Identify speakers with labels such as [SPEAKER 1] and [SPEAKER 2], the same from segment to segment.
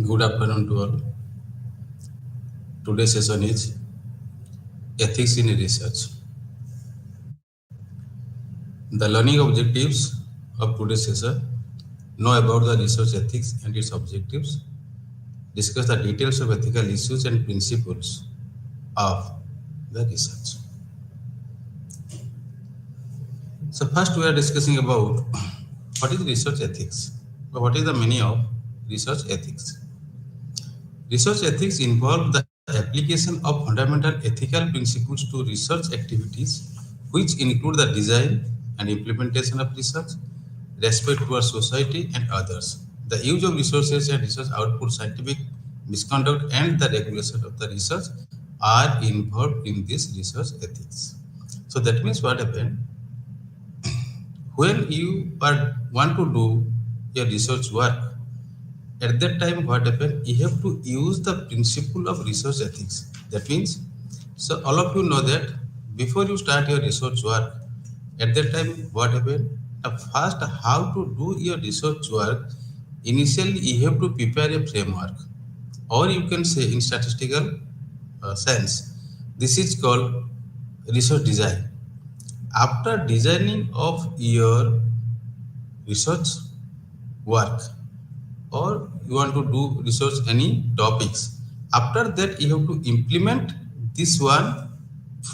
[SPEAKER 1] Good afternoon to all. Today's session is ethics in research. The learning objectives of today's session: know about the research ethics and its objectives, discuss the details of ethical issues and principles of the research. So first we are discussing about what is research ethics or what is the meaning of research ethics. Research ethics involve the application of fundamental ethical principles to research activities, which include the design and implementation of research, respect towards society and others, the use of resources and research output, scientific misconduct, and the regulation of the research are involved in this research ethics. So that means what happened when you want to do your research work. At that time, what happened? You have to use the principle of research ethics. That means, so all of you know that before you start your research work, at that time, what happened? First, how to do your research work? Initially, you have to prepare a framework, or you can say in statistical sense, this is called research design. After designing of your research work, or you want to do research any topics, after that you have to implement this one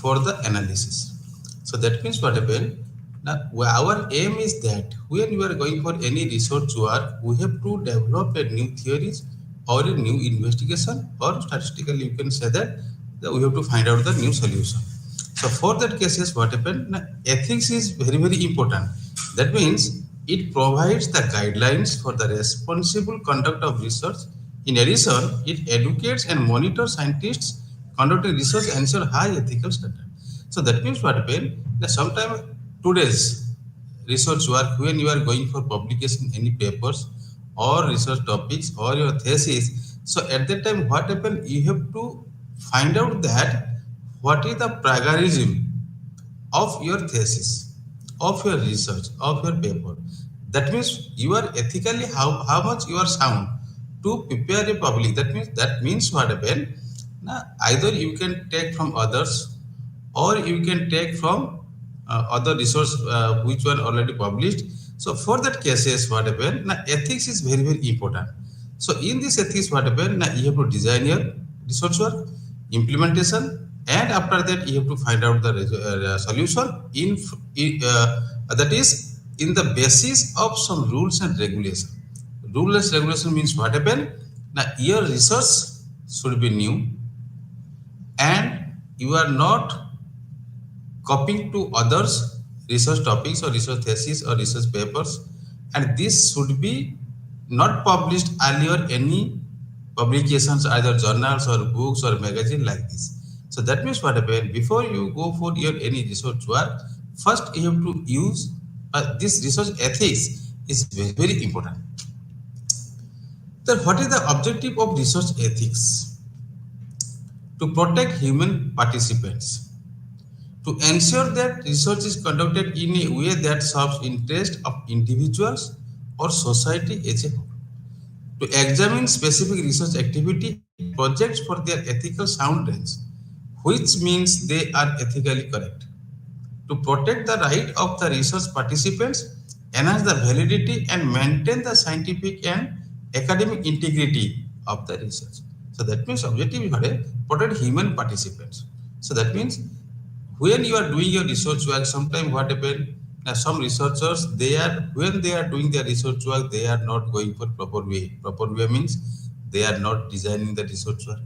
[SPEAKER 1] for the analysis. So that means what happened now, our aim is that when you are going for any research work, we have to develop a new theories or a new investigation, or statistically you can say that we have to find out the new solution. So for that cases, what happened? Now, ethics is very, very important. That means it provides the guidelines for the responsible conduct of research. In addition, it educates and monitors scientists conducting research and ensure high ethical standard. So that means what happened? That sometimes today's research work, when you are going for publication any papers or research topics or your thesis, so at that time what happened? You have to find out that what is the plagiarism of your thesis, of your research, of your paper. That means you are ethically how much you are sound to prepare a public. That means what happened? Now, either you can take from others or you can take from other resource which were already published. So for that cases, what happened? Now ethics is very, very important. So in this ethics, what happened? Now you have to design your research work, implementation, and after that you have to find out the solution that is in the basis of some rules and regulation. Rules and regulation means what happened? Now your research should be new, and you are not copying to others research topics or research thesis or research papers, and this should be not published earlier any publications, either journals or books or magazine like this. So that means what happened? Before you go for your any research work, first you have to use this research ethics is very, very important. Then what is the objective of research ethics? To protect human participants, to ensure that research is conducted in a way that serves interest of individuals or society as a whole, to examine specific research activity projects for their ethical soundness, which means they are ethically correct, to protect the right of the research participants, enhance the validity and maintain the scientific and academic integrity of the research. So that means objective is what? Protect human participants. So that means when you are doing your research work, sometimes what happen? Now some researchers they are when they are doing their research work, they are not going for proper way. Proper way means they are not designing the research work.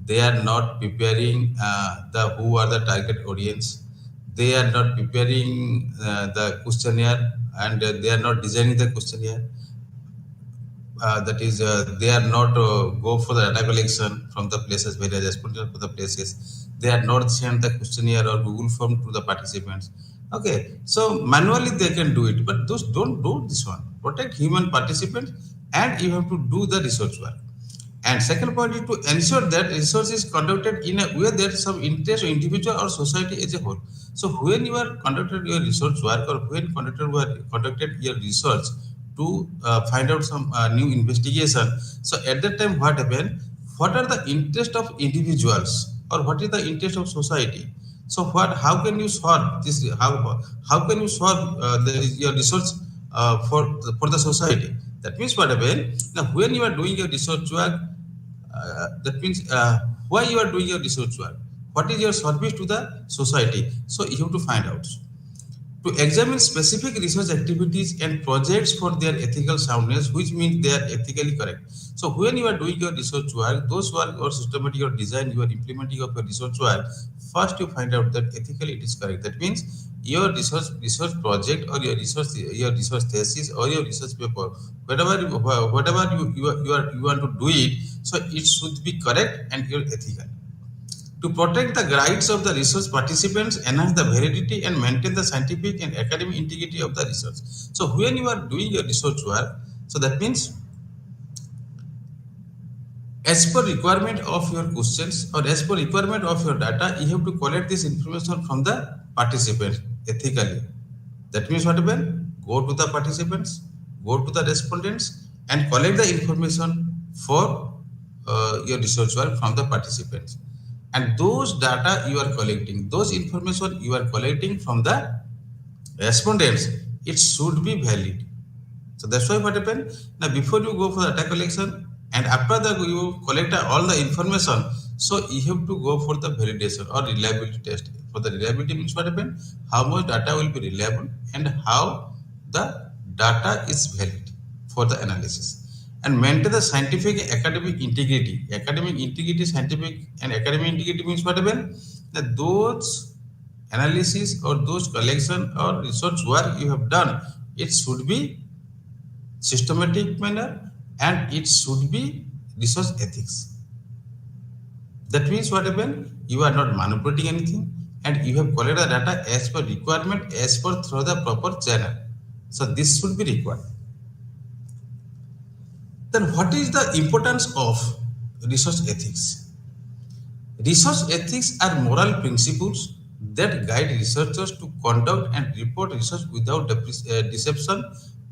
[SPEAKER 1] They are not preparing the who are the target audience. They are not preparing the questionnaire and they are not designing the questionnaire. That is, they are not go for the data collection from the places where they are responding to the places. They are not send the questionnaire or Google form to the participants. Okay, so manually they can do it, but those don't do this one. Protect human participants, and you have to do the research work. And second point is to ensure that research is conducted in a way that some interest of individual or society as a whole. So when you are conducted your research work or when conducted your research to find out some new investigation. So at that time, what happened? What are the interest of individuals or what is the interest of society? So what? How can you solve this? How can you solve your research for the society? That means what happened? Now when you are doing your research work, that means why you are doing your research work? What is your service to the society? So you have to find out to examine specific research activities and projects for their ethical soundness, which means they are ethically correct. So when you are doing your research work, those work or systematic or design, you are implementing of your research work, first you find out that ethically it is correct. That means your research project or your research thesis or your research paper, whatever you want to do it, so it should be correct and you're ethical to protect the rights of the research participants, enhance the validity, and maintain the scientific and academic integrity of the research. So, when you are doing your research work, so that means as per requirement of your questions or as per requirement of your data, you have to collect this information from the participants ethically. That means what happen? Go to the participants, go to the respondents, and collect the information for your research work from the participants. And those data you are collecting, those information you are collecting from the respondents, it should be valid. So that's why what happened? Now before you go for the data collection and after that you collect all the information, so you have to go for the validation or reliability test. For the reliability means what happened? How much data will be reliable and how the data is valid for the analysis. And maintain the scientific and academic integrity. Academic integrity, scientific and academic integrity means what happened? That those analysis or those collection or research work you have done, it should be systematic manner and it should be research ethics. That means what happened? You are not manipulating anything and you have collected the data as per requirement, as per through the proper channel. So this should be required. Then what is the importance of research ethics? Research ethics are moral principles that guide researchers to conduct and report research without deception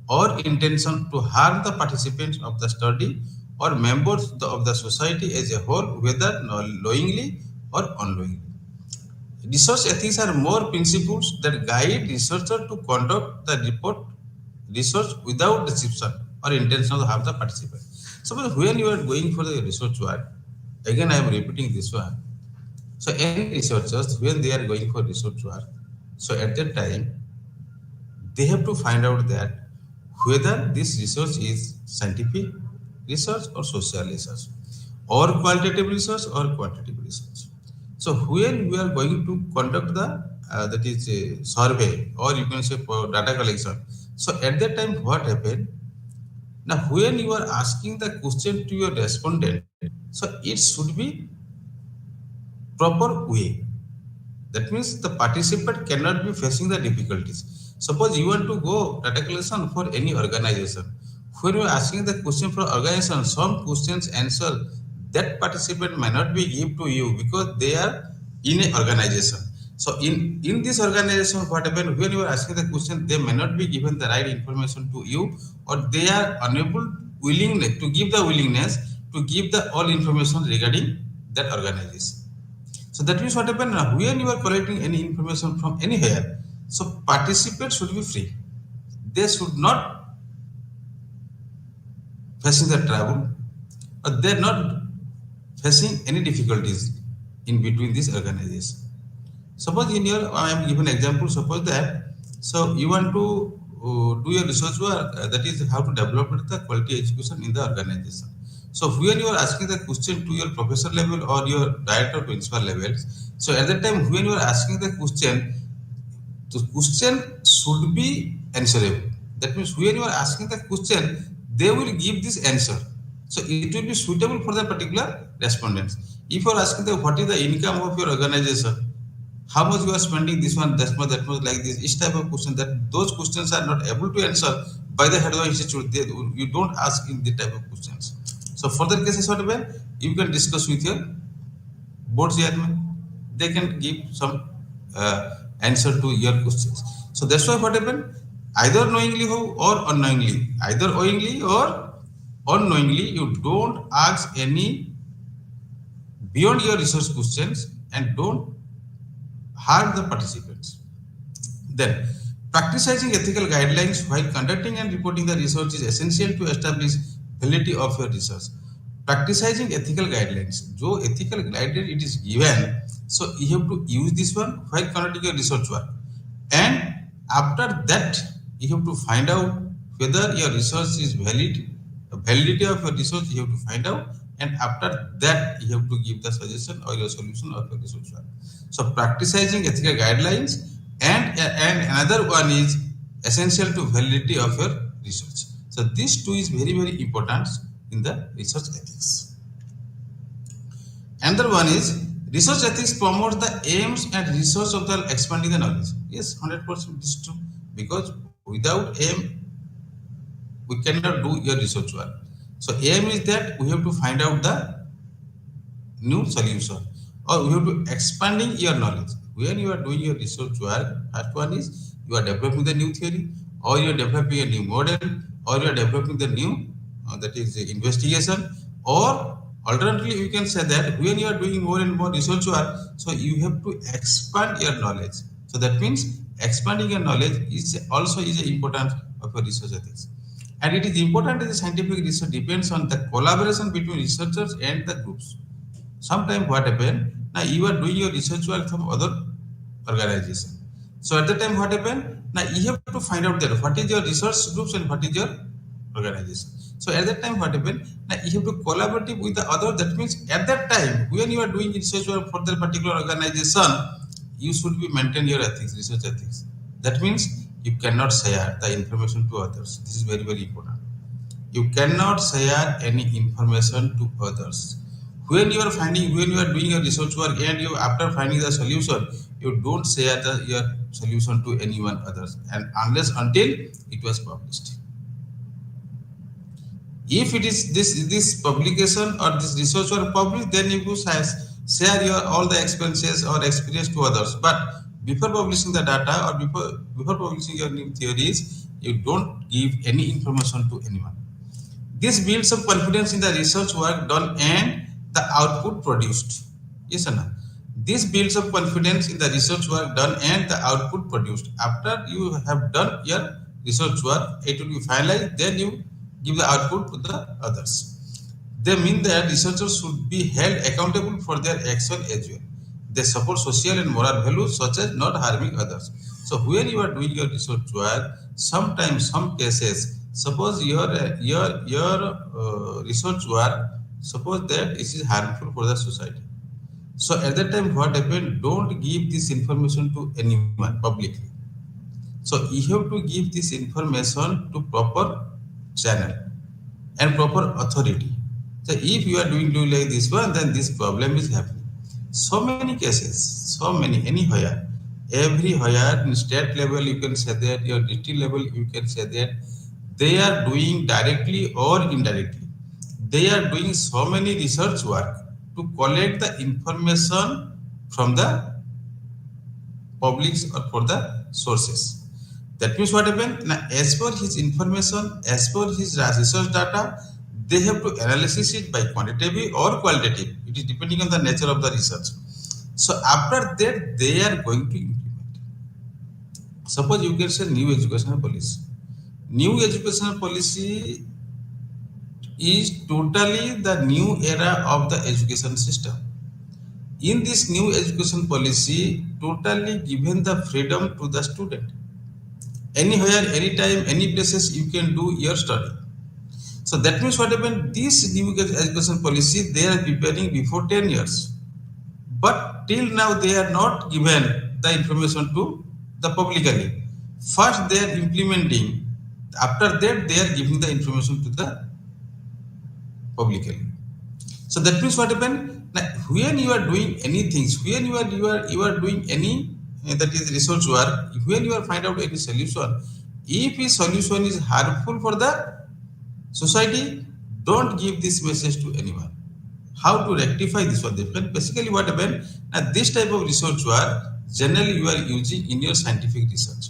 [SPEAKER 1] or intention to harm the participants of the study or members of the society as a whole, whether knowingly or unknowingly. Research ethics are more principles that guide researchers to conduct the report research without deception or intention to harm the participant. Suppose when you are going for the research work, again I am repeating this one. So any researchers when they are going for research work, so at that time they have to find out that whether this research is scientific research or social research or qualitative research or quantitative research. So when we are going to conduct the that is a survey or you can say for data collection. So at that time what happened? Now when you are asking the question to your respondent, so it should be proper way. That means the participant cannot be facing the difficulties. Suppose you want to go data collection for any organization. When you are asking the question for organization, some questions answer that participant may not be give to you because they are in a organization. So in this organization, what happens when you are asking the question, they may not be given the right information to you, or they are unable willingness to give the willingness to give the all information regarding that organization. So that means what happened now? When you are collecting any information from anywhere, so participants should be free. They should not facing the trouble, or they're not facing any difficulties. in between this organization. Suppose in your, I am giving example. Suppose that so you want to do your research work, that is how to develop the quality education in the organization. So when you are asking the question to your professor level or your director principal levels, so at that time when you are asking the question, the question should be answerable. That means when you are asking the question, they will give this answer. So it will be suitable for the particular respondents. If you are asking the what is the income of your organization, how much you are spending this one, that much like this, each type of question, that those questions are not able to answer by the head of the institute. You don't ask in the type of questions. So further cases what happen, you can discuss with your board chairman, they can give some answer to your questions. So that's why what happened, either knowingly or unknowingly, either knowingly or unknowingly, you don't ask any beyond your research questions and don't harm the participants. Then, practicing ethical guidelines while conducting and reporting the research is essential to establish validity of your research. Practicing ethical guidelines, जो ethical guideline it is given, so you have to use this one while conducting your research work. And after that, you have to find out whether your research is valid, the validity of your research you have to find out, and after that you have to give the suggestion or your solution of your research work. So practicing ethical guidelines, and another one is essential to validity of your research. So these two is very important in the research ethics. Another one is research ethics promotes the aims and research of the expanding the knowledge. Yes, 100% this is true, because without aim we cannot do your research work. So aim is that we have to find out the new solution, or we have to expanding your knowledge. When you are doing your research work, first one is you are developing the new theory, or you are developing a new model, or you are developing the new that is the investigation, or alternatively you can say that when you are doing more and more research work, so you have to expand your knowledge. So that means expanding your knowledge is also is important of your research ethics. And it is important that the scientific research depends on the collaboration between researchers and the groups. Sometimes what happen, now you are doing your research work from other organization. So at the time what happen, now you have to find out that what is your research groups and what is your organization. So at that time what happen, now you have to collaborate with the other. That means at that time when you are doing research work for that particular organization, you should be maintain your ethics, research ethics. That means you cannot share the information to others. This is very important. You cannot share any information to others. When you are finding, when you are doing a research work and you after finding the solution, you don't share your solution to anyone others, and unless until it was published. If it is this publication or this research work published, then you share your all the expenses or experience to others. But before publishing the data or before publishing your new theories, you don't give any information to anyone. This builds up confidence in the research work done and the output produced. Yes or no? This builds up confidence in the research work done and the output produced. After you have done your research work, it will be finalized, then you give the output to the others. They mean that researchers should be held accountable for their action as well. They support social and moral values such as not harming others. So when you are doing your research work, sometimes some cases, suppose your research work, suppose that it is harmful for the society. So at that time, what happened? Don't give this information to anyone publicly. So you have to give this information to proper channel and proper authority. So if you are doing like this one, then this problem is happening. So many cases, so many, anywhere, everywhere in state level you can say that, your district level you can say that, they are doing directly or indirectly. They are doing so many research work to collect the information from the publics or for the sources. That means what happened? Now, as per his information, as per his research data, they have to analyze it by quantitative or qualitative. It is depending on the nature of the research. So after that, they are going to implement. Suppose you can say new educational policy. New educational policy is totally the new era of the education system. In this new education policy totally given the freedom to the student, anywhere, anytime, any places you can do your study. So that means what happened, this new education policy they are preparing before 10 years, but till now they are not given the information to the publicly. First they are implementing, after that they are giving the information to the publicly. So that means what happened? Now, when you are doing anything, when you are doing any that is research work, when you are find out any solution, if a solution is harmful for the society, don't give this message to anyone. How to rectify this one? Because basically what happened? Now this type of research work generally you are using in your scientific research.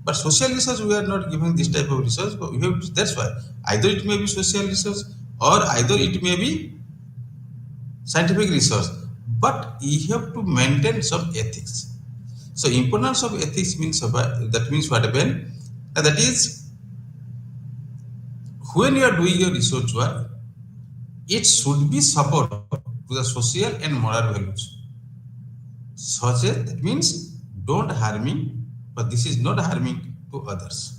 [SPEAKER 1] But social research we are not giving this type of research. But we have to, that's why either it may be social research or either it may be scientific research, but you have to maintain some ethics. So importance of ethics means that means what happen? That is when you are doing your research work, it should be support to the social and moral values. Such as that means don't harming, but this is not harming to others.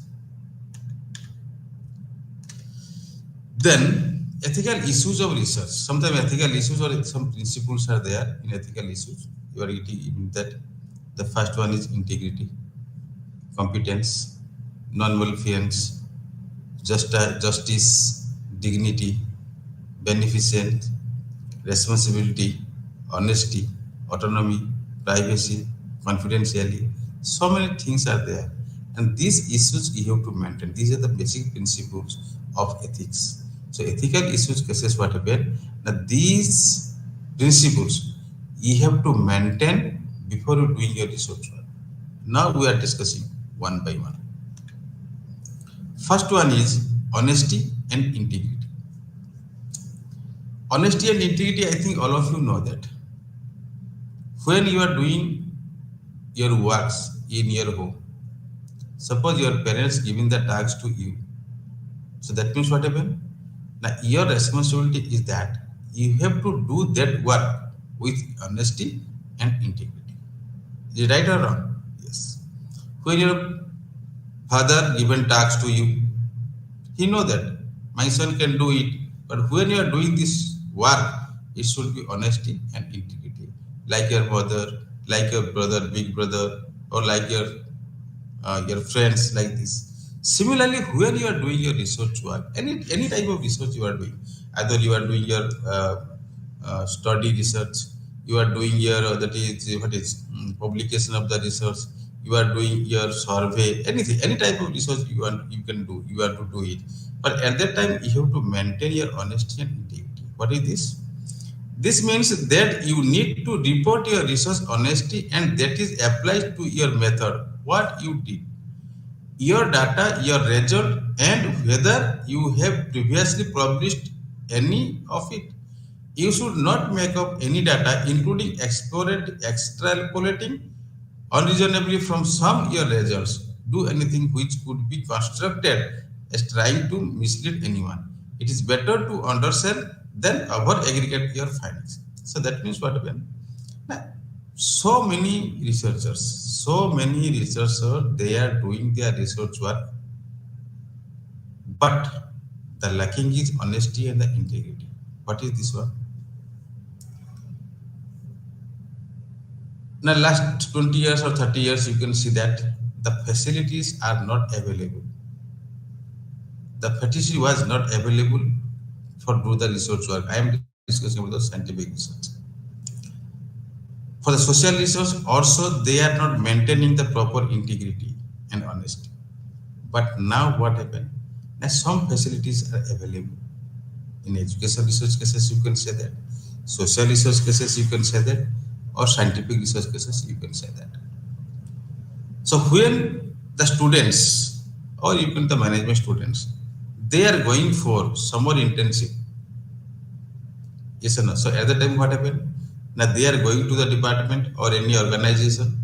[SPEAKER 1] Then ethical issues of research. Sometimes ethical issues or some principles are there in ethical issues. You are getting that. The first one is integrity, competence, non-malevolence, justice, dignity, beneficence, responsibility, honesty, autonomy, privacy, confidentiality. So many things are there. And these issues you have to maintain. These are the basic principles of ethics. So ethical issues cases what happen? Now these principles you have to maintain before you doing your research work. Now we are discussing one by one. First one is honesty and integrity. Honesty and integrity, I think all of you know that. When you are doing your works in your home, suppose your parents giving the task to you. So that means what happened? Now your responsibility is that you have to do that work with honesty and integrity. Is it right or wrong? Yes. When your father given task to you, he know that my son can do it, but when you are doing this work, it should be honesty and integrity. Like your mother, like your brother, big brother, or like your friends, like this. Similarly, when you are doing your research work, any type of research you are doing, either you are doing your study research, you are doing your that is what is publication of the research, you are doing your survey, anything, any type of research you want you can do, you have to do it. But at that time, you have to maintain your honesty and integrity. What is this? This means that you need to report your research honesty and that is applied to your method, what you did, your data, your result, and whether you have previously published any of it. You should not make up any data, including extrapolating unreasonably from some your results. Do anything which could be constructed as trying to mislead anyone. It is better to undersell than over aggregate your findings. So that means what happened? Now, so many researchers, they are doing their research work, but the lacking is honesty and the integrity. What is this one? Now, last 20 years or 30 years, you can see that the facilities are not available. The facility was not available for do the research work. I am discussing about the scientific research. For the social research, also they are not maintaining the proper integrity and honesty. But now what happened? Now some facilities are available. In education research cases, you can say that. Social research cases, you can say that. Or scientific research cases, you can say that. So when the students, or even the management students, they are going for summer internship. Yes or no? So at the time, what happened? Now they are going to the department or any organization,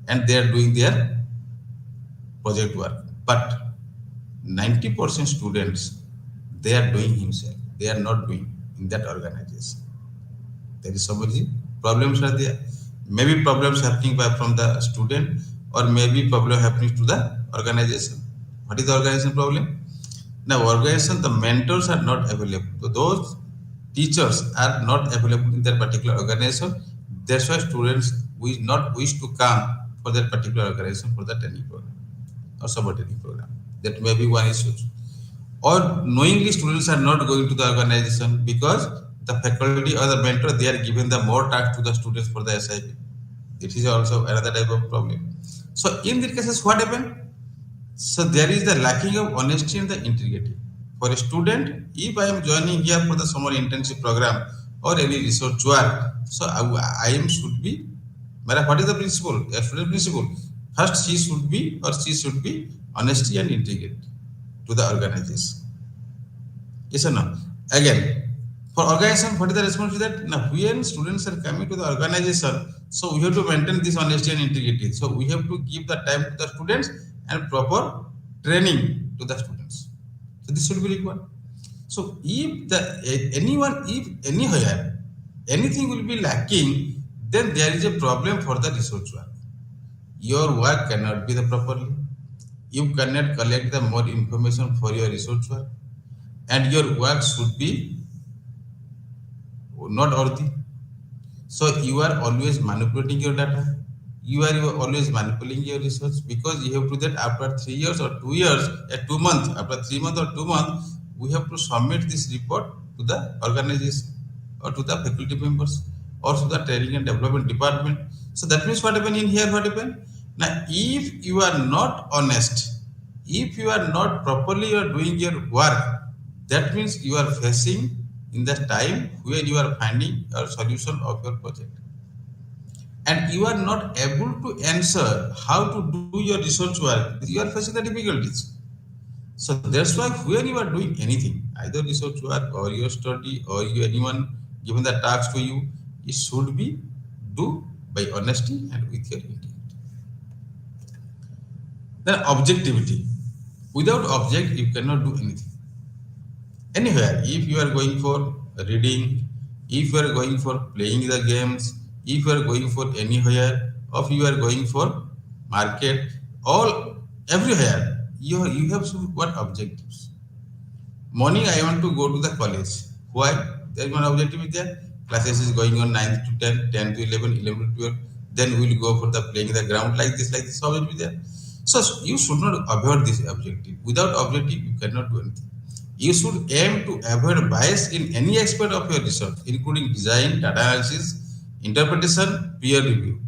[SPEAKER 1] and they are doing their project work. But 90% students, they are doing himself. They are not doing in that organization. There is somebody Problems are there. Maybe problems happening by from the student, or maybe problem happening to the organization. What is the organization problem? Now, organization, the mentors are not available. So those teachers are not available in that particular organization. That's why students will not wish to come for that particular organization for the training program or summer training program. That may be one issue. Or knowingly students are not going to the organization because the faculty or the mentor they are given the more task to the students for the SIP. It is also another type of problem. So in these cases, what happened? So there is the lacking of honesty and the integrity. For a student, if I am joining here for the summer internship program or any research work, so I am should be. What is the principle? A student principle. First, she should be honesty and integrity to the organization. Yes or no? Again, for organization, what is the responsibility that now when students are coming to the organization, so we have to maintain this honesty and integrity. So we have to give the time to the students and proper training to the students. So this should be required. So if anywhere anything will be lacking, then there is a problem for the research work. Your work cannot be the properly. You cannot collect the more information for your research work, and your work should be not worthy. So you are always manipulating your data. You are always manipulating your research because you have to that after 3 years or 2 years, 2 months, after 3 months or 2 months, we have to submit this report to the organization or to the faculty members or to the training and development department. So that means what happened in here, what happened? Now, if you are not honest, if you are not properly you are doing your work, that means you are facing in the time where you are finding a solution of your project and you are not able to answer how to do your research work, you are facing the difficulties. So that's why when you are doing anything, either research work or your study or you anyone given the task to you, it should be do by honesty and with your integrity. Then objectivity. Without object, you cannot do anything. Anywhere, if you are going for reading, if you are going for playing the games, if you are going for anywhere, or if you are going for market, all everywhere, you have some what objectives. Morning, I want to go to the college. Why? There is one objective is there. Classes is going on 9 to 10, 10 to 11, 11 to 12. Then we will go for the playing the ground like this objective is there. So you should not avoid this objective. Without objective, you cannot do anything. You should aim to avoid bias in any aspect of your research, including design, data analysis, interpretation, peer review.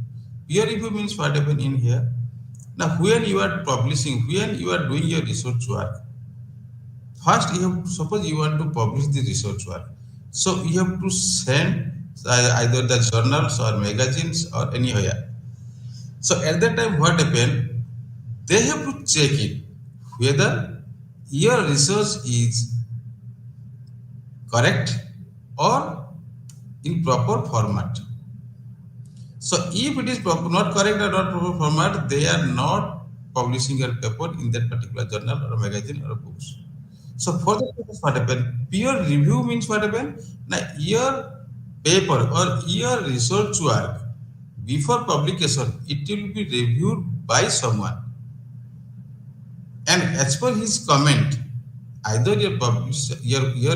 [SPEAKER 1] Peer review means what happened in here. Now, when you are publishing, when you are doing your research work, first you have to, suppose you want to publish the research work. So you have to send either the journals or magazines or anywhere. So at that time, what happened? They have to check it whether your research is correct or in proper format. So if it is not correct or not proper format, they are not publishing your paper in that particular journal or magazine or books. So for the purpose, what happened? Peer review means what happened? Now your paper or your research work before publication, it will be reviewed by someone. And as per his comment, either your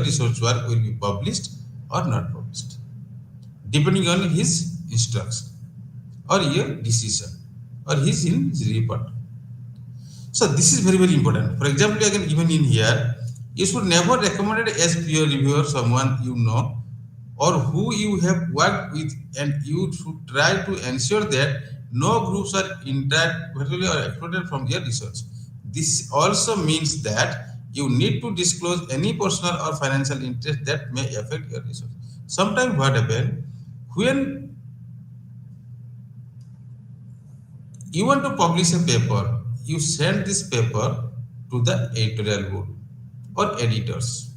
[SPEAKER 1] research work will be published or not published, depending on his instruction or your decision or his in his report. So this is very, very important. For example, I can given in here, you should never recommend it as peer reviewer someone you know or who you have worked with, and you should try to ensure that no groups are indirectly or excluded from your research. This also means that you need to disclose any personal or financial interest that may affect your research. Sometimes what happens when you want to publish a paper, you send this paper to the editorial board or editors.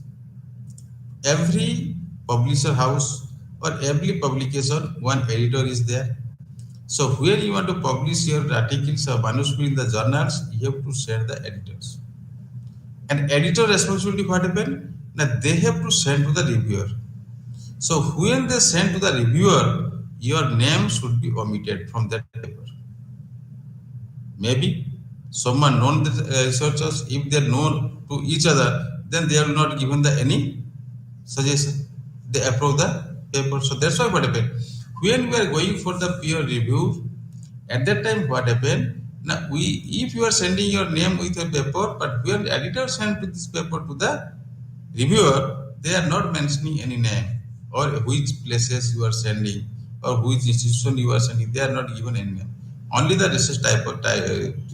[SPEAKER 1] Every publisher house or every publication, one editor is there. So where you want to publish your articles or manuscript in the journals, you have to send the editors. And editor responsibility what happen? Now they have to send to the reviewer. So when they send to the reviewer, your name should be omitted from that paper. Maybe someone known the researchers, if they are known to each other, then they are not given the any suggestion. They approve the paper. So that's why what happened. When we are going for the peer review, at that time what happened? Now we, if you are sending your name with a paper, but when editor sent this paper to the reviewer, they are not mentioning any name or which places you are sending or which institution you are sending. They are not given any name. Only the research type of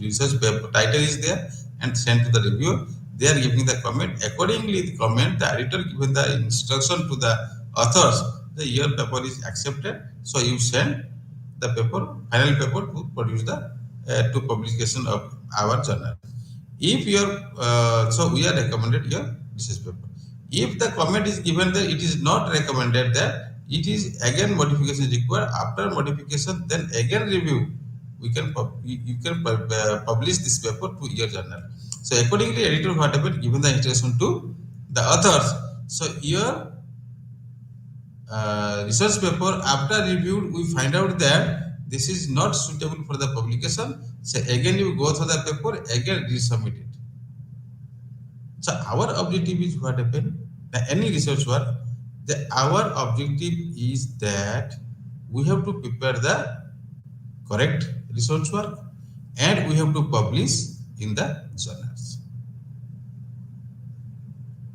[SPEAKER 1] research paper title is there and sent to the reviewer. They are giving the comment. Accordingly, the comment, the editor given the instruction to the authors. The your paper is accepted. So you send the paper, final paper to produce the to publication of our journal. If your so we are recommended your research paper. If the comment is given that it is not recommended, that it is again modification required. After modification, then again review. We can you can publish this paper to your journal. So accordingly, editor what happened given the instruction to the authors. So your research paper after reviewed, we find out that this is not suitable for the publication. So again you go through the paper, again resubmit it. So our objective is what happened. Any research work, our objective is that we have to prepare the correct research work and we have to publish in the journals.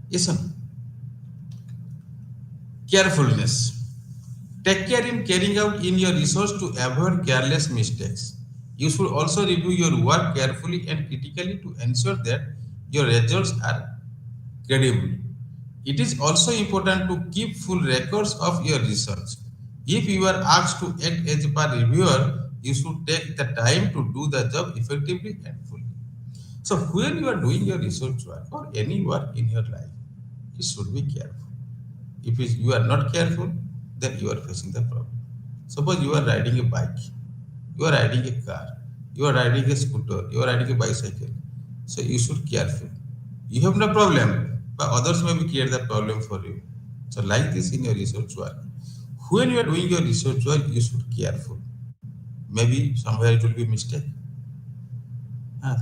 [SPEAKER 1] Yes, sir. Carefulness. Take care in carrying out in your research to avoid careless mistakes. You should also review your work carefully and critically to ensure that your results are credible. It is also important to keep full records of your research. If you are asked to act as a reviewer, you should take the time to do the job effectively and fully. So when you are doing your research work or any work in your life, you should be careful. If you are not careful, then you are facing the problem. Suppose you are riding a bike, you are riding a car, you are riding a scooter, you are riding a bicycle. So you should be careful. You have no problem, but others may create the problem for you. So like this in your research work. When you are doing your research work, you should be careful. Maybe somewhere it will be mistake.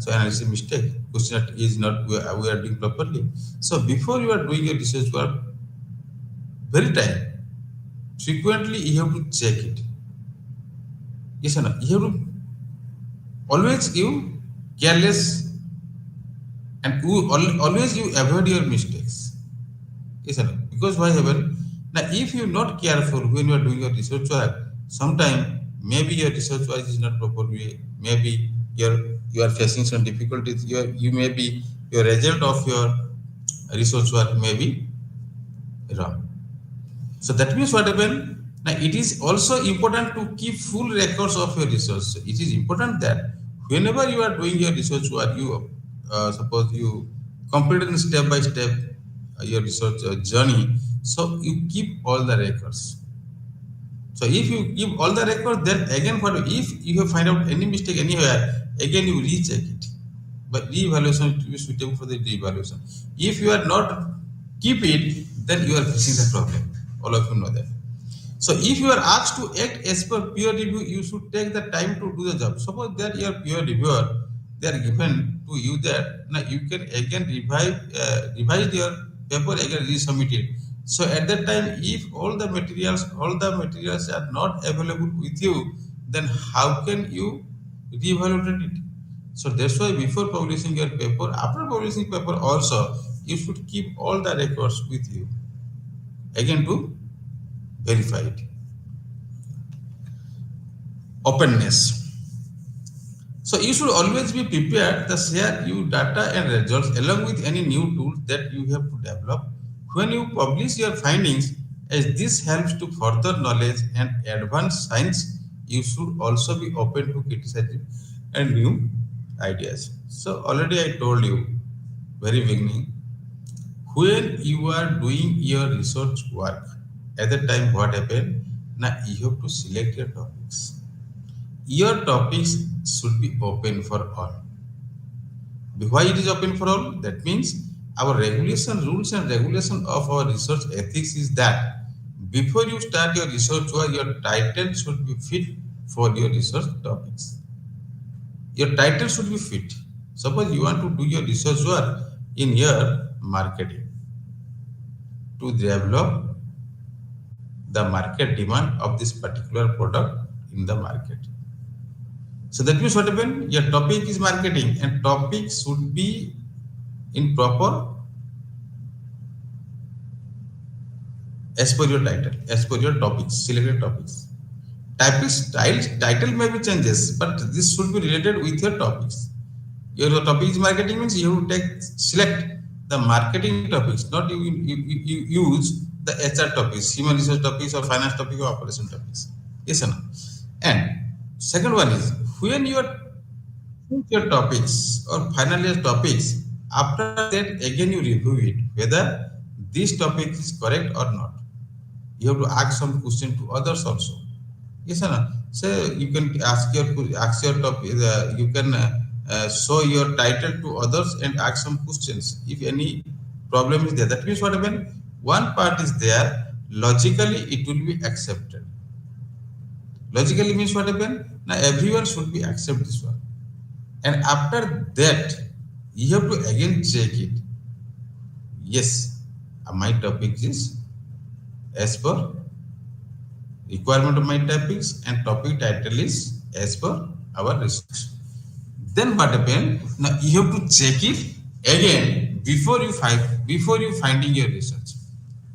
[SPEAKER 1] So analysis mistake. Question is not we are doing properly. So before you are doing your research work, very time, frequently you have to check it. Yes or no? You have to always you careless and always you avoid your mistakes. Yes or no? Because why happen? Now if you not careful when you are doing your research work, sometime maybe your research work is not proper way. Maybe you are facing some difficulties. You may be your result of your research work may be wrong. So that means what happened? Now it is also important to keep full records of your research. So it is important that whenever you are doing your research work, you suppose you complete in step by step your research journey. So you keep all the records. So if you keep all the records, then again what if you have find out any mistake anywhere, again you recheck it. But re-evaluation to be suitable for the re-evaluation. If you are not keep it, then you are facing the problem. All of you know that. So if you are asked to act as per peer review, you should take the time to do the job. Suppose that your peer reviewer, they are given to you that now you can again revise your paper, again resubmit it. So at that time, if all the materials are not available with you, then how can you reevaluate it? So that's why before publishing your paper, after publishing paper also, you should keep all the records with you. Again to verify it. Openness. So you should always be prepared to share your data and results along with any new tools that you have to develop. When you publish your findings, as this helps to further knowledge and advance science, you should also be open to criticism and new ideas. So already I told you very beginning, when you are doing your research work, at that time what happened? Now you have to select your topics. Your topics should be open for all. Why it is open for all? That means our regulation, rules and regulation of our research ethics is that before you start your research work, your title should be fit for your research topics. Your title should be fit. Suppose you want to do your research work in your marketing to develop the market demand of this particular product in the market. So that means what happen? Your topic is marketing and topic should be in proper as per your title, as per your topics, selected topics. Title may be changes, but this should be related with your topics. Your topic is marketing means you have to select the marketing topics, not you use the HR topics, human resource topics or finance topic or operation topics. Yes or no? And second one is when you are your topics or final year topics, after that again you review it whether this topic is correct or not. You have to ask some question to others also. Yes or no? So you can ask your topic. You can show your title to others and ask some questions if any problem is there. That means what happen? One part is there. Logically, it will be accepted. Logically means what happen? Now everyone should be accept this one. And after that, you have to again check it. Yes, my topic is as per requirement of my topics and topic title is as per our research. Then what happen? Now you have to check it again before you finding your research.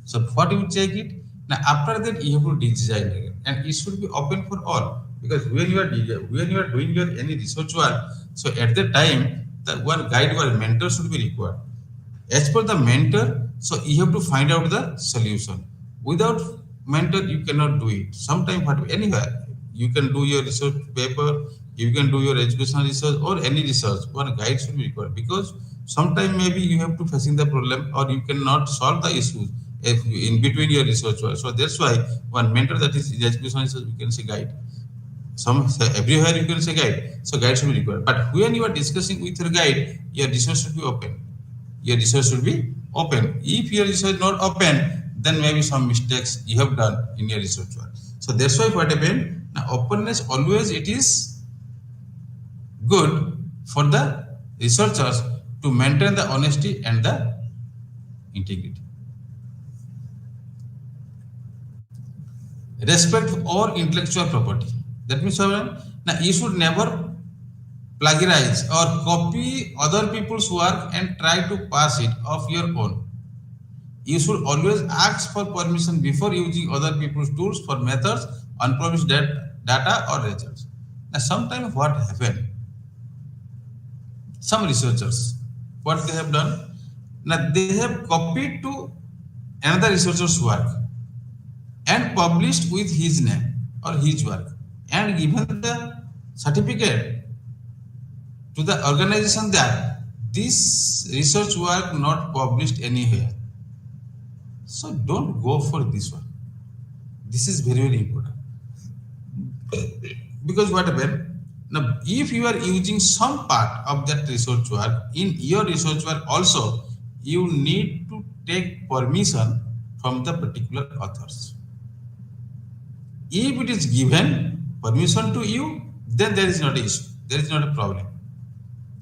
[SPEAKER 1] So what you check it? Now after that you have to design again, and it should be open for all, because when you are doing your any research work, so at that time the one guide or mentor should be required. As per the mentor, so you have to find out the solution. Without mentor, you cannot do it. Sometimes, anywhere you can do your research paper, you can do your educational research or any research. One guide should be required, because sometimes maybe you have to facing the problem or you cannot solve the issues in between your research work. So that's why one mentor, that is educational research, you can say guide. Some everywhere you can say guide. So guide should be required. But when you are discussing with your guide, your research should be open. Your research should be open. If your research not open, then maybe some mistakes you have done in your research work. So that's why what happened. Now openness always it is good for the researchers to maintain the honesty and the integrity. Respect for all intellectual property. That means now you should never plagiarize or copy other people's work and try to pass it off your own. You should always ask for permission before using other people's tools for methods, unpromised data or results. Now sometimes what happen? Some researchers, what they have done? Now they have copied to another researcher's work and published with his name or his work and given the certificate to the organization that this research work not published anywhere. So don't go for this one. This is very, very important. Because what happened? Now, if you are using some part of that research work in your research work also, you need to take permission from the particular authors. If it is given permission to you, then there is not an issue. There is not a problem.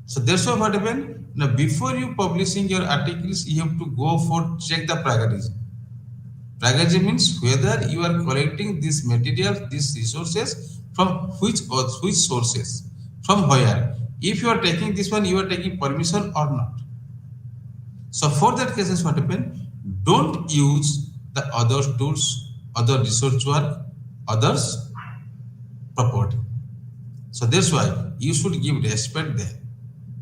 [SPEAKER 1] So that's why what happened? Now, before you publishing your articles, you have to go for check the plagiarism. Plagiarism means whether you are collecting this material, these resources from which sources, from where. If you are taking this one, you are taking permission or not. So for that cases, what happened? Don't use the other tools, other research work, others property. So that's why you should give respect there.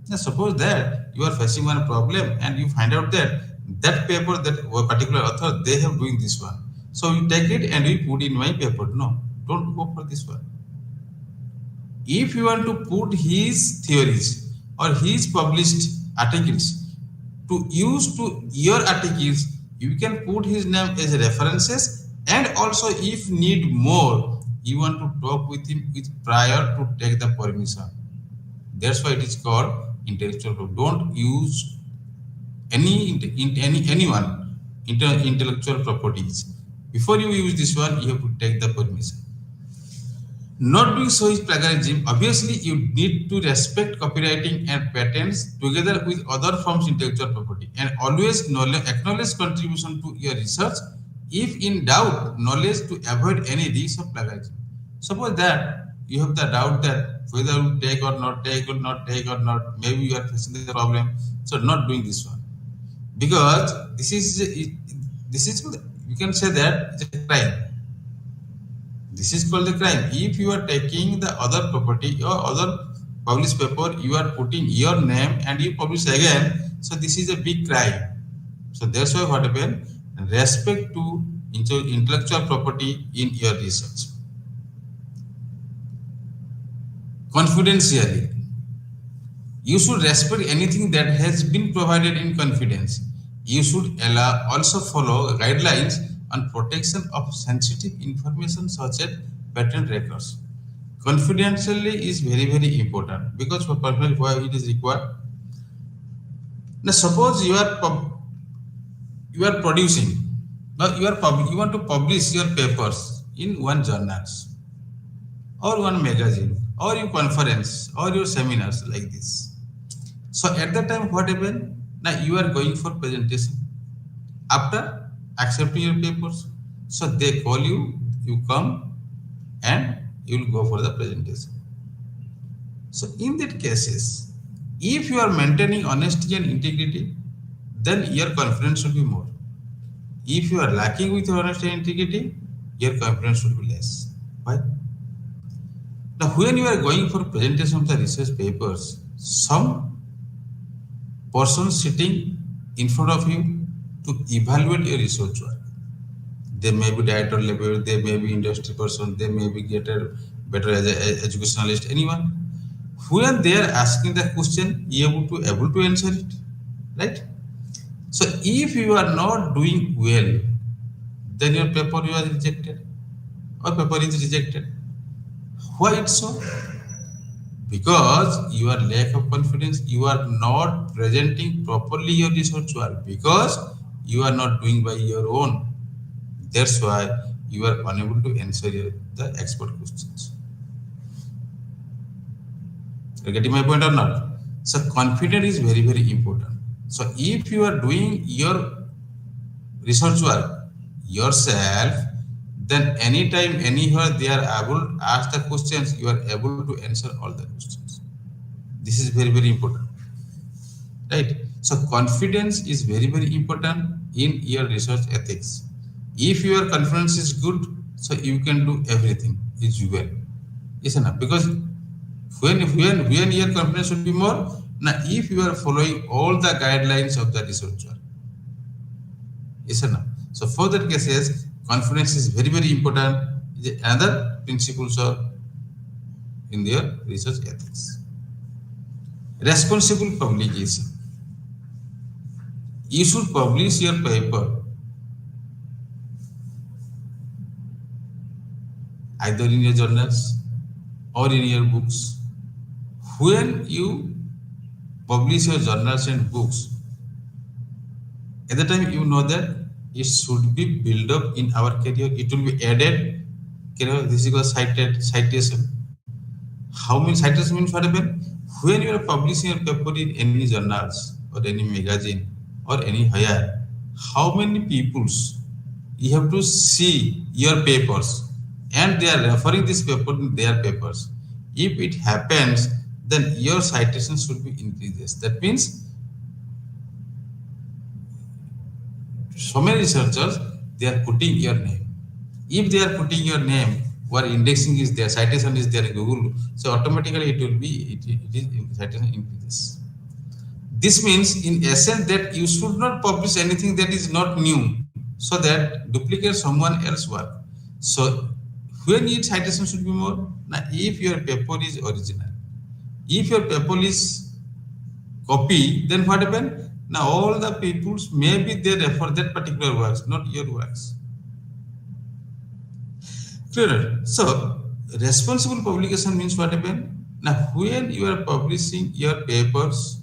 [SPEAKER 1] Now suppose that you are facing one problem and you find out that that paper, that particular author, they have doing this one. So you take it and you put in my paper. No, don't go for this one. If you want to put his theories or his published articles to use to your articles, you can put his name as references, and also if need more, you want to talk with him with prior to take the permission. That's why it is called intellectual property. Don't use anyone intellectual properties Before you use this one, you have to take the permission. Not doing so is plagiarism. Obviously, you need to respect copywriting and patents together with other forms of intellectual property and always acknowledge contribution to your research. If in doubt, knowledge to avoid any risk of plagiarism. Suppose that you have the doubt that whether you take or not take or not take or not, maybe you are facing the problem. So not doing this one because this is you can say that it's a crime. This is called the crime. If you are taking the other property or other published paper, you are putting your name and you publish again. So this is a big crime. So that's why what happened? Respect to intellectual property in your research. Confidentially, you should respect anything that has been provided in confidence. You should also follow guidelines on protection of sensitive information such as patent records. Confidentially is very important because for purpose why it is required. Now suppose you are producing, now you want to publish your papers in one journals or one magazine or your conference or your seminars like this. So at that time, what happened? Now you are going for presentation. After accepting your papers, so they call you, you come, and you will go for the presentation. So in that cases, if you are maintaining honesty and integrity, then your confidence should be more. If you are lacking with your honesty and integrity, your confidence should be less. Why? Now, when you are going for presentation of the research papers, some person sitting in front of you to evaluate your research work. They may be director level, they may be industry person, they may be better as an educationalist, anyone. When they are asking the question, you able to answer it, right? So if you are not doing well, then your paper you are rejected, or paper is rejected. Why it's so? Because you are lack of confidence, you are not presenting properly your research work because you are not doing by your own. That's why you are unable to answer the expert questions. You're getting my point or not? So confidence is very important. So if you are doing your research work yourself, then anytime, anywhere they are able to ask the questions, you are able to answer all the questions. This is very important, right? So confidence is very important in your research ethics. If your confidence is good, so you can do everything is well, isn't it? Because when your confidence should be more, now if you are following all the guidelines of the researcher, isn't it? So for that cases, confidence is very important. Another principles are in their research ethics. Responsible publication. You should publish your paper either in your journals or in your books. When you publish your journals and books, at the time you know that it should be built up in our career. It will be added. This is called citation. How many citation means what happen? When you are publishing your paper in any journals or any magazine or anywhere, how many peoples you have to see your papers and they are referring this paper in their papers. If it happens, then your citation should be increased. That means so many researchers, they are putting your name. If they are putting your name, where indexing is there, citation is there in Google, so automatically it will be, it is citation increases. This means in essence that you should not publish anything that is not new, so that duplicate someone else's work. So when your citation should be more, now if your paper is original, if your paper is copy, then what happened? Now all the peoples maybe they refer that particular works, not your works. Clear? So responsible publication means what happened? Now when you are publishing your papers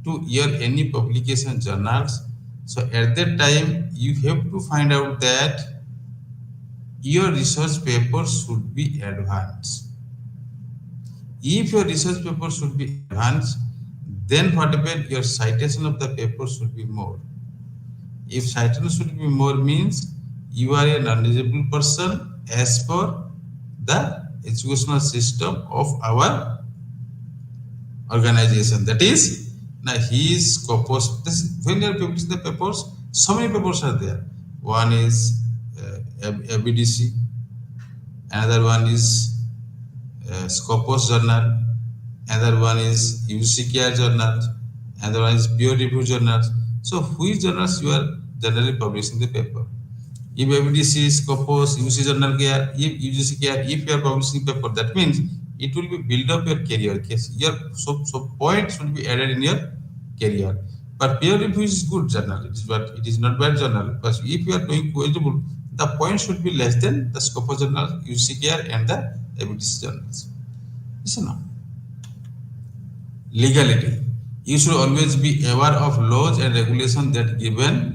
[SPEAKER 1] to your any publication journals, so at that time you have to find out that your research paper should be advanced. If your research paper should be advanced, then whatever your citation of the paper should be more. If citation should be more means you are a knowledgeable person as per the educational system of our organization. That is, now he is corpus. This, when you are publishing the papers, so many papers are there. One is ABDC, another one is Scopus Journal, another one is UCKR Journal, another one is Peer Review Journals. So, which journals you are generally publishing the paper? If ABDC, Scopus, UC Journal Care, if UGC Care, if you are publishing paper, that means it will be build up your career. Case your so points will be added in your career. But peer review is good journal. It is not bad journal. But if you are doing eligible, the points should be less than the Scopus Journal, UCKR, and the ABDC journals. Listen now. Legality. You should always be aware of laws and regulations that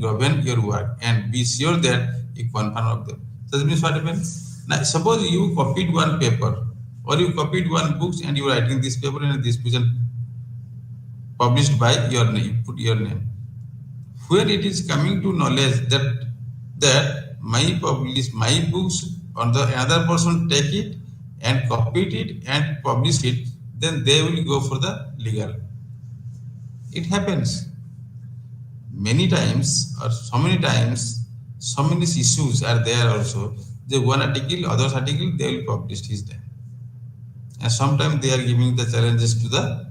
[SPEAKER 1] govern your work and be sure that you conform of them. So that means what happens? Now suppose you copied one paper or you copied one books and you are writing this paper and this present published by your name, you put your name. Where it is coming to knowledge that my books or the another person take it and copied it and publish it, then they will go for the legal. It happens many times or so many times, so many issues are there also. The one article, others article, they will publish his name. And sometimes they are giving the challenges to the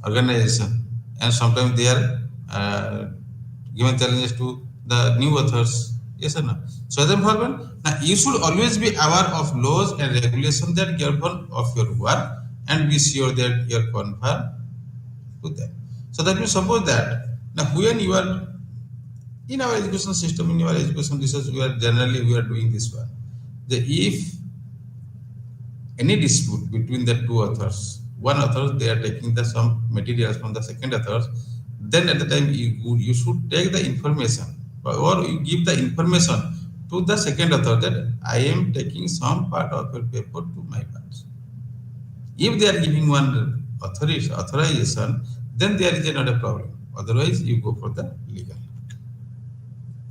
[SPEAKER 1] organization, and sometimes they are given challenges to the new authors. Yes or no? So therefore, now you should always be aware of laws and regulations that govern of your work and be sure that you are conform to them. So that means suppose that now when you are in our education system, in our education research, we are doing this one. The if any dispute between the two authors, one author they are taking the some materials from the second authors, then at the time you should take the information or you give the information to the second author that I am taking some part of your paper to my parts. If they are giving one authorization, then there is not a problem. Otherwise, you go for the legal.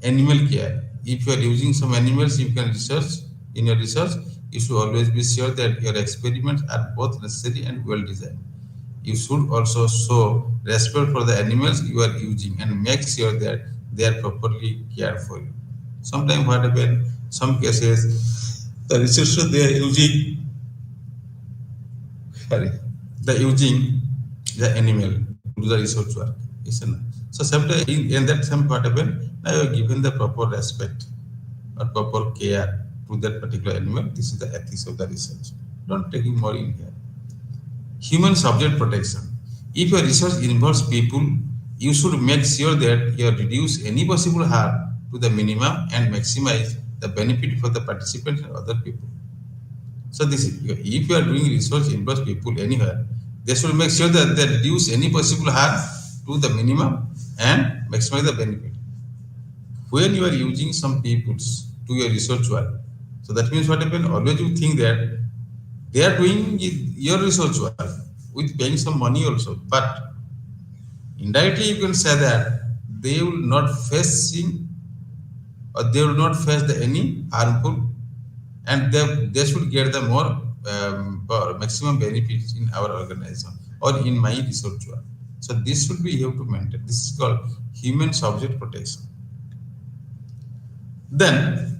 [SPEAKER 1] Animal care. If you are using some animals, you can research. In your research, you should always be sure that your experiments are both necessary and well designed. You should also show respect for the animals you are using and make sure that they are properly cared for. Sometimes what happens, some cases, the researchers they are using, using the animal to do the research work. Isn't it? So sometimes in that some what happen, now you are given the proper respect or proper care to that particular animal. This is the ethics of the research. Don't take more in here. Human subject protection. If your research involves people, you should make sure that you reduce any possible harm to the minimum and maximize the benefit for the participants and other people. So this is, if you are doing research involves people anywhere, they should make sure that they reduce any possible harm to the minimum and maximize the benefit. When you are using some peoples to your research work, so that means what happens, always you think that they are doing your research work with paying some money also, but indirectly you can say that they will not facing or they will not face any harmful and they should get the more maximum benefits in our organization or in my research work. So this should be here to maintain. This is called human subject protection. Then,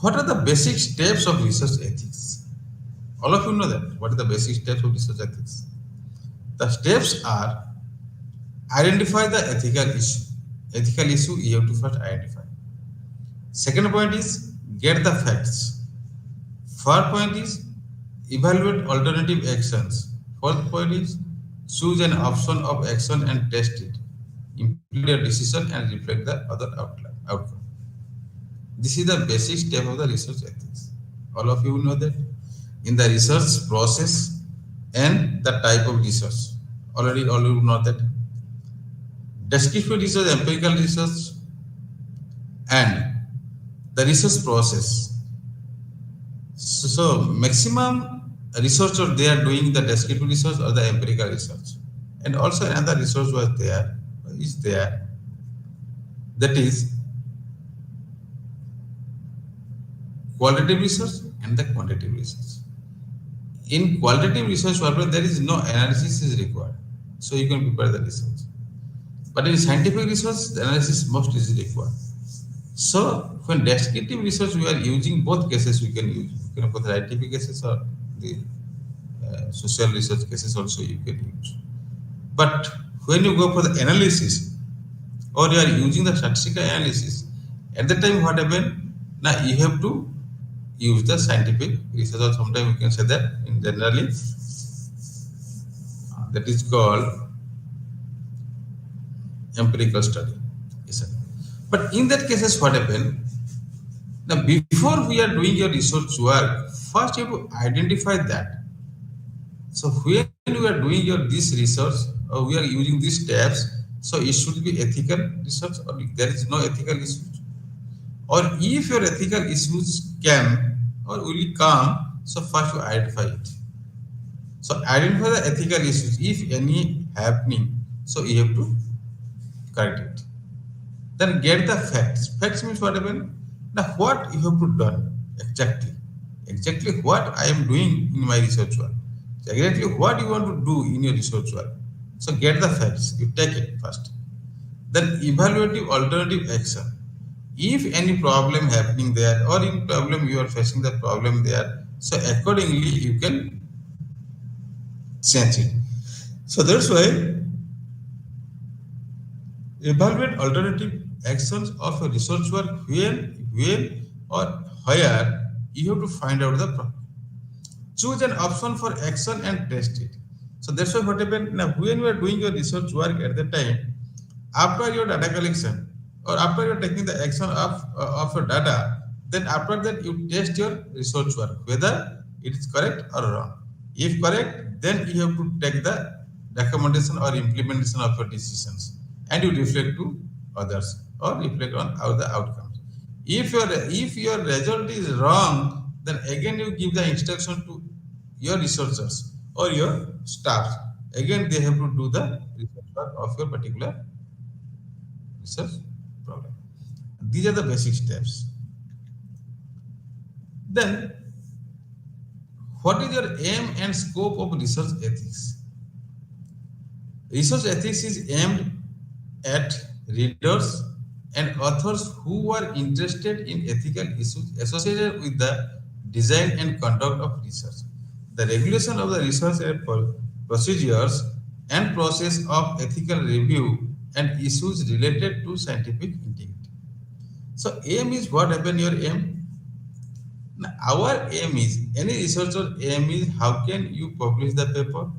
[SPEAKER 1] what are the basic steps of research ethics? All of you know that. What are the basic steps of research ethics? The steps are identify the ethical issue. Ethical issue you have to first identify. Second point is get the facts. Third point is evaluate alternative actions. Fourth point is choose an option of action and test it. Implement your decision and reflect the other outcome. This is the basic step of the research ethics. All of you know that in the research process and the type of research. Already all you know that. Descriptive research, empirical research, and the research process. So maximum researchers they are doing the descriptive research or the empirical research, and also another research was there is there that is qualitative research and the quantitative research. In qualitative research, however, there is no analysis is required, so you can prepare the research. But in scientific research, the analysis most is required. So when descriptive research, we are using both cases. We can use you can put the scientific cases or the social research cases also you can use. But when you go for the analysis or you are using the statistical analysis, at the time what happened? Now you have to use the scientific research, or sometimes we can say that in generally that is called empirical study. Yes, sir. But in that cases, what happened? Now, before we are doing your research work, first you have to identify that. So when we are doing your this research or we are using these steps, so it should be ethical research or there is no ethical issues. Or if your ethical issues can or will come, so first you identify it. So identify the ethical issues if any happening. So you have to correct it. Then get the facts. Facts means what happened? Now what you have to done exactly. Exactly what I am doing in my research work. So exactly what you want to do in your research work. So get the facts. You take it first. Then evaluative alternative action. If any problem happening there or in problem you are facing the problem there, so accordingly you can change it. So that's why evaluate alternative actions of a research work when or where you have to find out the problem. Choose an option for action and test it. So that's why what happened now when you are doing your research work at the time, after your data collection or after you're taking the action of your data, then after that you test your research work whether it is correct or wrong. If correct, then you have to take the recommendation or implementation of your decisions and you reflect to others or reflect on how the outcomes. If your result is wrong, then again you give the instruction to your researchers or your staff. Again, they have to do the research work of your particular research problem. These are the basic steps. Then, what is your aim and scope of research ethics? Research ethics is aimed at readers and authors who are interested in ethical issues associated with the design and conduct of research, the regulation of the research and procedures and process of ethical review and issues related to scientific integrity. So aim is what happened your aim. Now, our aim is any researcher aim is how can you publish the paper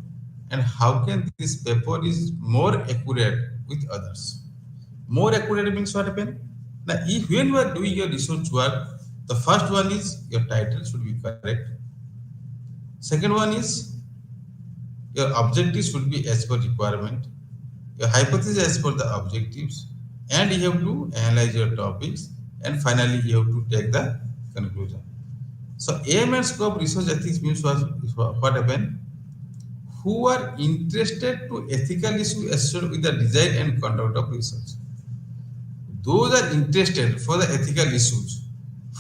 [SPEAKER 1] and how can this paper is more accurate with others. More accurate means what happened? Now, if when you are doing your research work, the first one is your title should be correct. Second one is your objectives should be as per requirement. Your hypothesis as per the objectives, and you have to analyze your topics, and finally you have to take the conclusion. So aim and scope research ethics means what happened? Who are interested to ethical issues associated with the design and conduct of research. Those are interested for the ethical issues.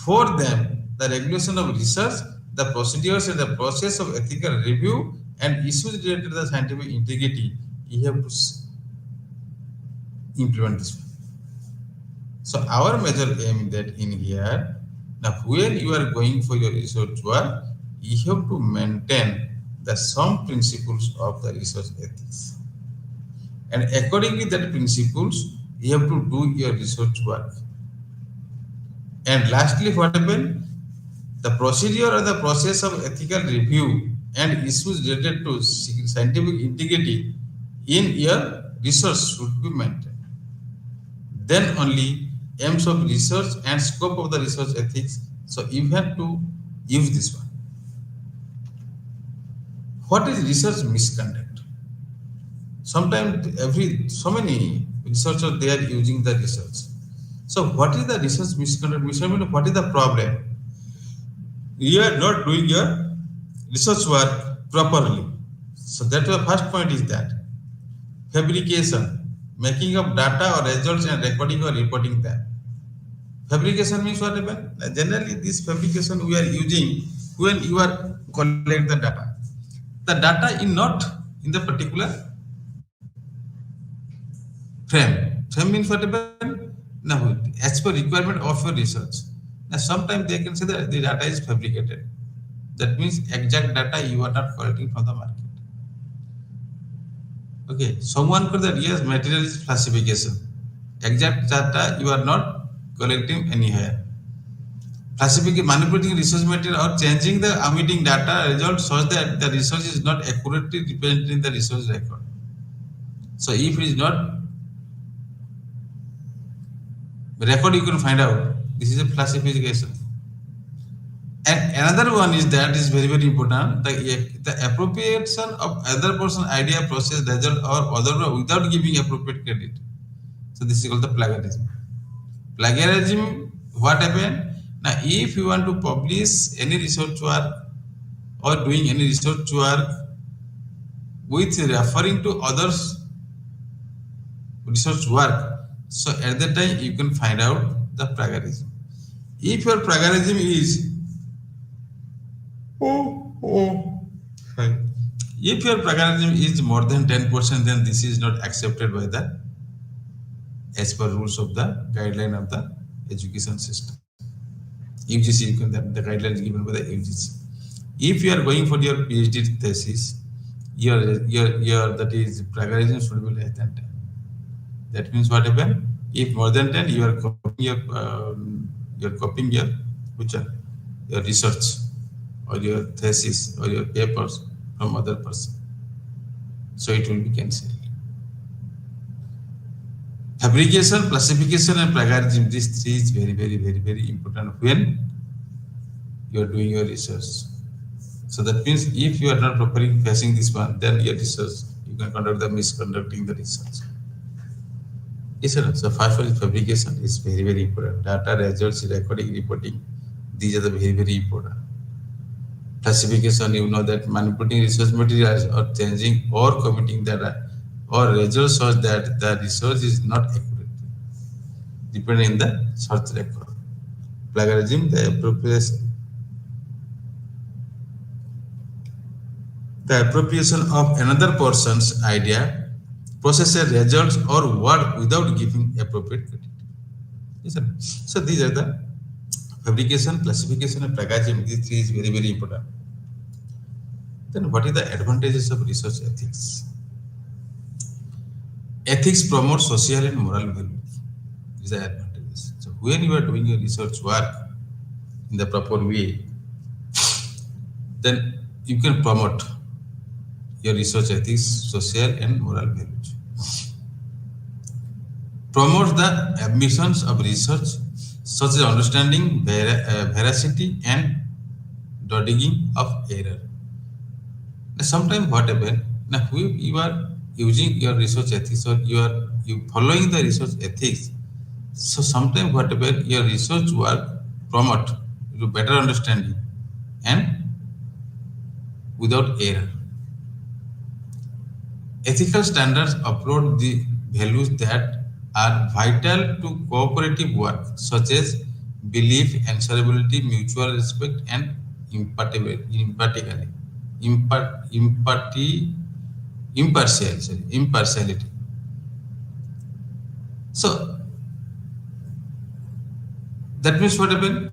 [SPEAKER 1] For them, the regulation of research, the procedures and the process of ethical review and issues related to the scientific integrity, you have to implement this one. So our major aim that in here, now when you are going for your research work, you have to maintain the some principles of the research ethics. And according to that principles, you have to do your research work. And lastly, what happened? The procedure or the process of ethical review and issues related to scientific integrity in your research should be maintained. Then only aims of research and scope of the research ethics. So you have to use this one. What is research misconduct? Sometimes so many researchers they are using the research. So what is the research misconduct? What is the problem? you are not doing your research work properly. So that the first point is that fabrication, making of data or results and recording or reporting them. Fabrication means what happen? Generally, this fabrication we are using when you are collect the data. The data is not in the particular frame. Frame means what happen? Now, as per requirement of your research. Now, sometimes they can say that the data is fabricated. That means exact data you are not collecting from the market. Okay, someone could that yes, material is classification. Exact data you are not collecting anywhere. Classifying, manipulating research material or changing the omitting data result shows that the research is not accurately represented in the research record. So if it is not record, you can find out. This is a classification. And another one is that is very very important. The appropriation of other person idea, process, result, or other without giving appropriate credit. So this is called the plagiarism. Plagiarism, what happened? Now, if you want to publish any research work or doing any research work with referring to others' research work, so at that time you can find out the plagiarism. If your plagiarism is fine. If your plagiarism is more than 10%, then this is not accepted by the as per rules of the guideline of the education system. UGC, you can, the guidelines given by the UGC. If you are going for your PhD thesis, your that is plagiarism should be less than 10. That means what happen? If more than 10, you are copying your which one? Your research or your thesis or your papers from other person. So it will be cancelled. Fabrication, classification, and plagiarism. These three is very, very, very, very important when you are doing your research. So that means if you are not properly facing this one, then your research you can conduct the misconducting the research. Yes, sir. So first one is fabrication is very, very important. Data, results, recording, reporting. These are the very, very important. Classification, you know that manipulating research materials or changing or committing data or results shows that the research is not accurate, depending on the search record. Plagiarism, the appropriation of another person's idea, process, results, or work without giving appropriate credit. Yes, sir. So these are the fabrication, classification, and plagiarism. These three is very, very important. Then what is the advantages of research ethics? Ethics promotes social and moral values. These are advantages. So when you are doing your research work in the proper way, then you can promote your research ethics, social and moral values. Promotes the ambitions of research, such as understanding veracity and dodging of error. Now, sometimes what happens, now when you are using your research ethics or you following the research ethics, so sometimes what happens, your research work promote to better understanding and without error. Ethical standards upload the values that are vital to cooperative work, such as belief, answerability, mutual respect, and impartiality. So that means what happened?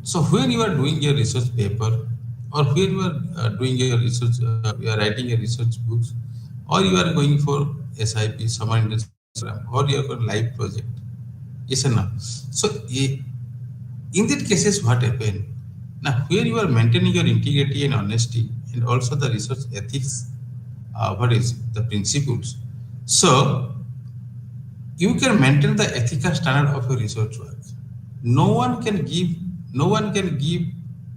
[SPEAKER 1] So when you are doing your research paper, or when you are doing your research, you are writing your research books, or you are going for SIP, summer internship program, or you are for live project. Yes or no? So in that cases, what happened? Now, where you are maintaining your integrity and honesty, and also the research ethics, what is the principles? So you can maintain the ethical standard of your research work. No one can give, no one can give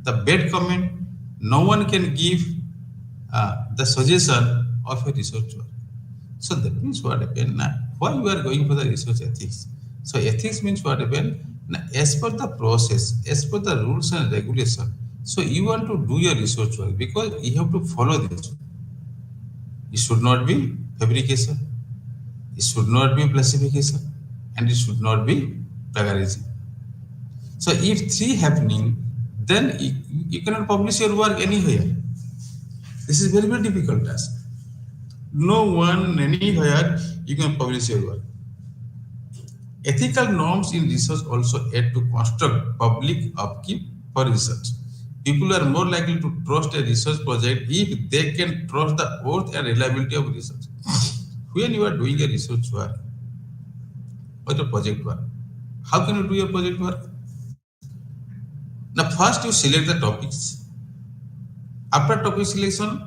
[SPEAKER 1] the bad comment. No one can give the suggestion of your research work. So that means what happened now. Why you are going for the research ethics? So ethics means what happen? Now, as per the process, as per the rules and regulation. So you want to do your research work because you have to follow this. It should not be fabrication, it should not be classification, and it should not be plagiarism. So if three happening, then you cannot publish your work anywhere. This is very very difficult task. No one anywhere you can publish your work. Ethical norms in research also aid to construct public upkeep for research. People are more likely to trust a research project if they can trust the worth and reliability of research. When you are doing a research work or a project work, how can you do your project work? Now, first you select the topics. After topic selection,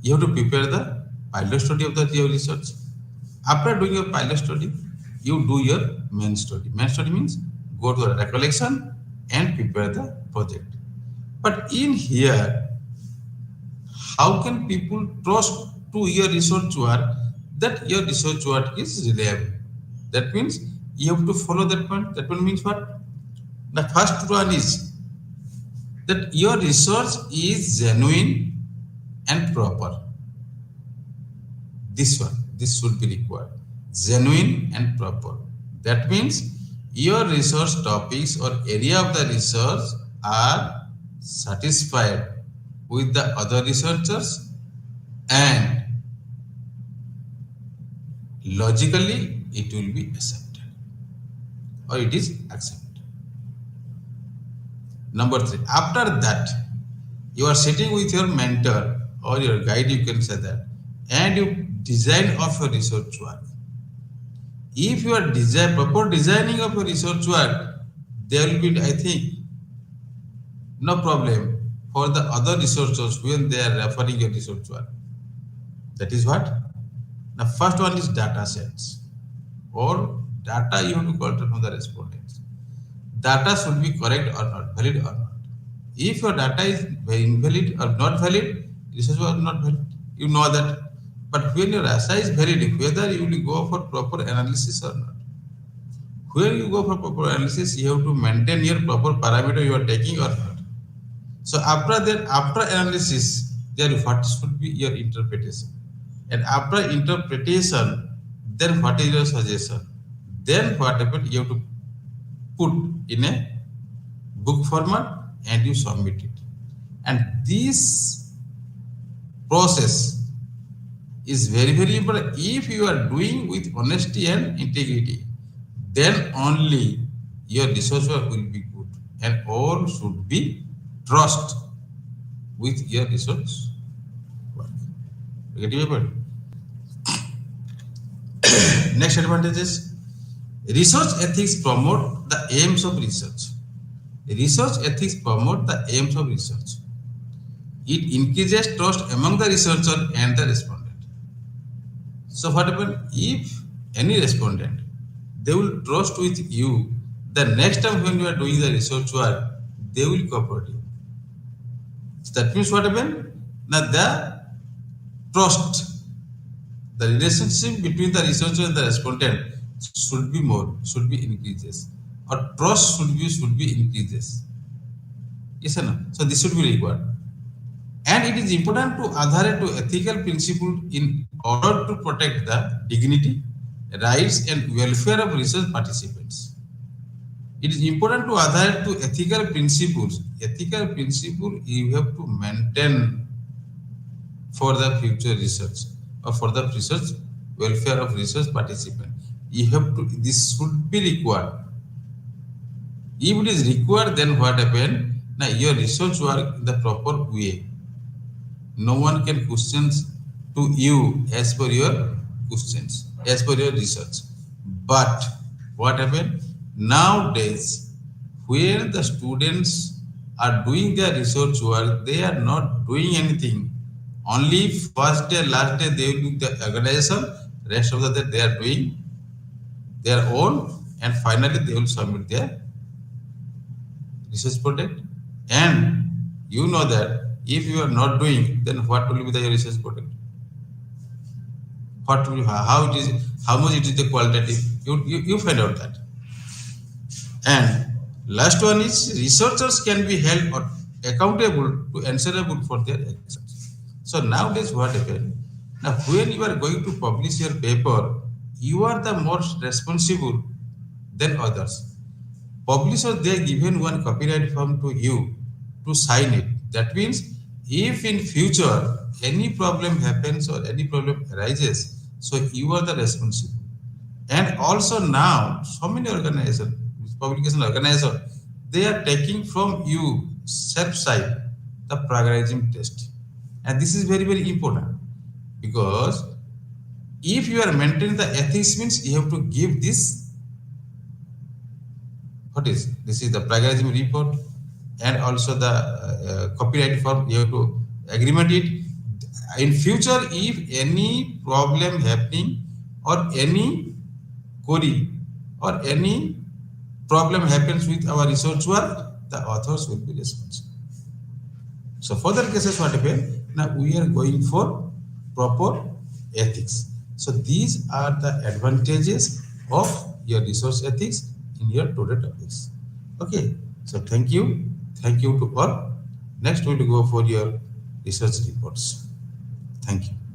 [SPEAKER 1] you have to prepare the pilot study of your research. After doing your pilot study, you do your main study. Main study means go to a recollection and prepare the project. But in here, how can people trust to your research work that your research work is reliable? That means you have to follow that point. That one means what? The first one is that your research is genuine and proper. This should be required. Genuine and proper. That means your research topics or area of the research are satisfied with the other researchers and logically it will be accepted or it is accepted. Number three, after that, you are sitting with your mentor or your guide, you can say that, and you design of your research work. If you are proper designing of your research work, there will be, I think, no problem for the other researchers when they are referring your research work. That is what? The first one is data sets or data you have to collect from the respondents. Data should be correct or not, valid or not. If your data is invalid or not valid, research was not valid. You know that. But when your data is valid, whether you will go for proper analysis or not. When you go for proper analysis, you have to maintain your proper parameter you are taking or not. So after that, after analysis, there what should be your interpretation. And after interpretation, then what is your suggestion? Then what happened? You have to put in a book format and you submit it. And this process is very, very important. If you are doing with honesty and integrity, then only your research work will be good and all should be trust with your research work. Get your point? Next advantage is research ethics promote the aims of research. Research ethics promote the aims of research. It increases trust among the researcher and the respondent. So what happens if any respondent, they will trust with you, the next time when you are doing the research work, they will cooperate you. So that means what happens? Now the trust, the relationship between the researcher and the respondent should be more, should be increases. Or trust should be increases. Yes or no? So this should be required. And it is important to adhere to ethical principles in order to protect the dignity, rights, and welfare of research participants. It is important to adhere to ethical principles. Ethical principle you have to maintain for the future research or for the research welfare of research participant. You have to. This should be required. If it is required, then what happen? Now your research work in the proper way. No one can question to you as per your questions, as per your research. But what happened? Nowadays, when the students are doing their research work, they are not doing anything. Only first day, last day, they will do the organization, rest of the day they are doing their own, and finally they will submit their research project. And you know that if you are not doing, then what will be the research project? What will how it is, how much it is the qualitative? You find out that. And last one is researchers can be held accountable to answerable for their actions. So nowadays what happened? Now when you are going to publish your paper, you are the most responsible than others. Publisher they given one copyright form to you to sign it. That means if in future any problem happens or any problem arises, so you are the responsible. And also now, so many organizations, publication organizers, they are taking from you self-side the plagiarism test. And this is very, very important because if you are maintaining the ethics means you have to give this, what is, this is the plagiarism report and also the copyright form, you have to agreement it. In future, if any problem happening or any query or any problem happens with our research work, the authors will be responsible. So further cases what happen? Now we are going for proper ethics. So these are the advantages of your resource ethics in your today topics. Okay. So thank you. Thank you to all. Next we will go for your research reports. Thank you.